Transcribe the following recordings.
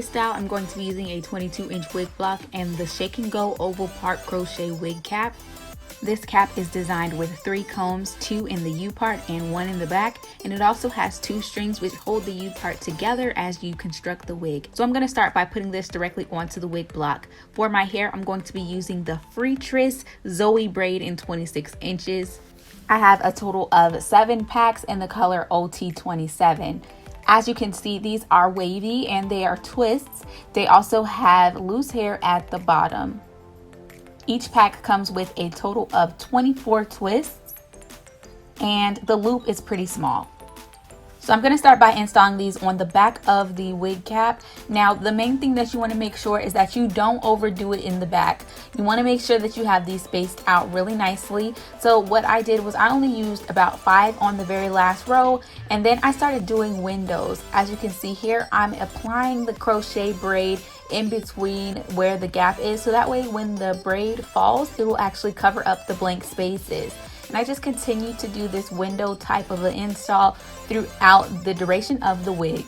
this style, I'm going to be using a 22-inch wig block and the Shake and Go oval part crochet wig cap. This cap is designed with 3 combs, 2 in the U part and 1 in the back, and it also has 2 strings which hold the U part together as you construct the wig. So I'm going to start by putting this directly onto the wig block. For my hair, I'm going to be using the Freetress Zoey Braid in 26 inches. I have a total of 7 packs in the color OT27. As you can see, these are wavy and they are twists. They also have loose hair at the bottom. Each pack comes with a total of 24 twists and the loop is pretty small. So I'm going to start by installing these on the back of the wig cap. Now, the main thing that you want to make sure is that you don't overdo it in the back. You want to make sure that you have these spaced out really nicely. So what I did was I only used about 5 on the very last row, and then I started doing windows. As you can see here, I'm applying the crochet braid in between where the gap is, so that way when the braid falls, it will actually cover up the blank spaces. And I just continue to do this window type of an install throughout the duration of the wig.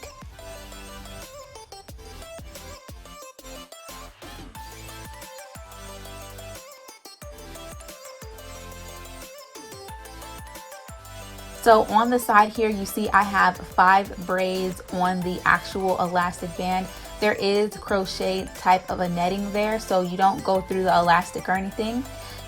So on the side here, you see I have 5 braids on the actual elastic band. There is crochet type of a netting there, so you don't go through the elastic or anything.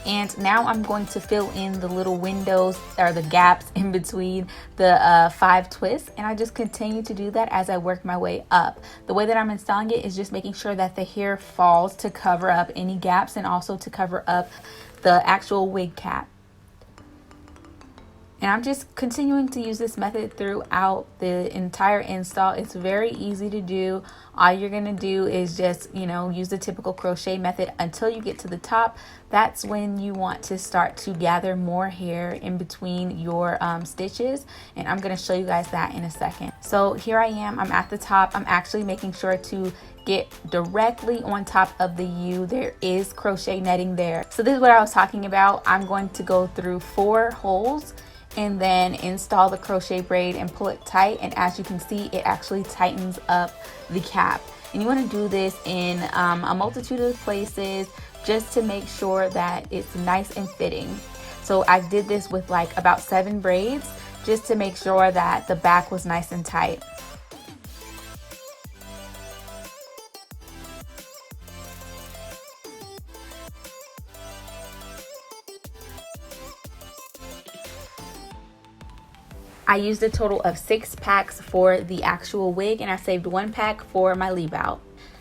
And now I'm going to fill in the little windows or the gaps in between the 5 twists, and I just continue to do that as I work my way up. The way that I'm installing it is just making sure that the hair falls to cover up any gaps and also to cover up the actual wig cap. And I'm just continuing to use this method throughout the entire install. It's very easy to do. All you're gonna do is just, use the typical crochet method until you get to the top. That's when you want to start to gather more hair in between your stitches. And I'm gonna show you guys that in a second. So here I am, I'm at the top. I'm actually making sure to get directly on top of the U. There is crochet netting there. So this is what I was talking about. I'm going to go through 4 holes and then install the crochet braid and pull it tight, and as you can see, it actually tightens up the cap. And you want to do this in a multitude of places just to make sure that it's nice and fitting. So I did this with like about 7 braids just to make sure that the back was nice and tight. I used a total of 6 packs for the actual wig, and I saved 1 pack for my leave out.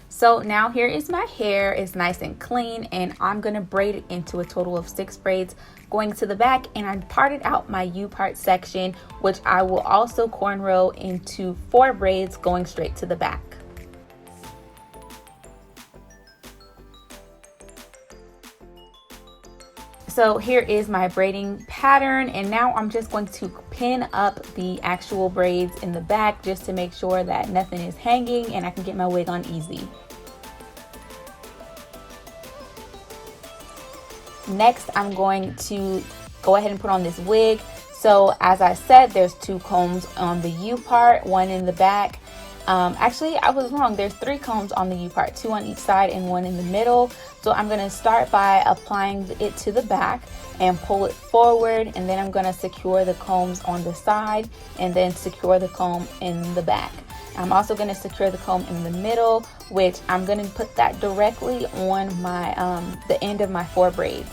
So now here is my hair. It's nice and clean, and I'm gonna braid it into a total of 6 braids going to the back, and I parted out my U part section, which I will also cornrow into 4 braids going straight to the back. So here is my braiding pattern, and now I'm just going to pin up the actual braids in the back just to make sure that nothing is hanging and I can get my wig on easy. Next, I'm going to go ahead and put on this wig. So as I said, there's 2 combs on the U part, 1 in the back. Actually, I was wrong. There's 3 combs on the U part, 2 on each side and 1 in the middle. So I'm going to start by applying it to the back and pull it forward, and then I'm going to secure the combs on the side and then secure the comb in the back. I'm also going to secure the comb in the middle, which I'm going to put that directly on my the end of my 4 braids.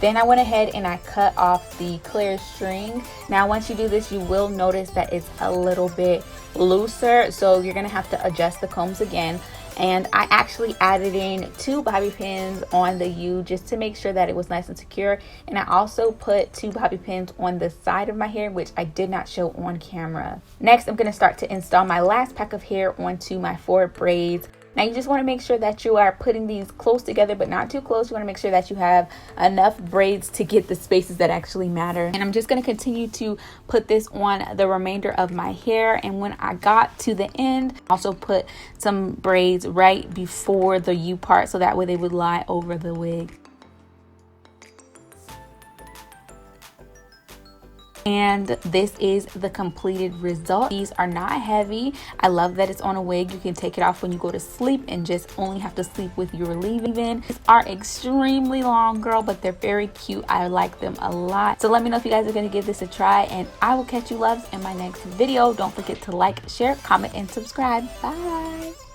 Then I went ahead and I cut off the clear string. Now once you do this, you will notice that it's a little bit looser, so you're gonna have to adjust the combs again. And I actually added in 2 bobby pins on the U just to make sure that it was nice and secure. And I also put 2 bobby pins on the side of my hair, which I did not show on camera. Next, I'm gonna start to install my last pack of hair onto my 4 braids. Now you just want to make sure that you are putting these close together, but not too close. You want to make sure that you have enough braids to get the spaces that actually matter. And I'm just going to continue to put this on the remainder of my hair. And when I got to the end, I also put some braids right before the U part, so that way they would lie over the wig. And this is the completed result. These are not heavy. I love that it's on a wig. You can take it off when you go to sleep and just only have to sleep with your leave-in. These are extremely long, girl, but they're very cute. I like them a lot. So let me know if you guys are going to give this a try, and I will catch you loves in my next video. Don't forget to like, share, comment, and subscribe. Bye.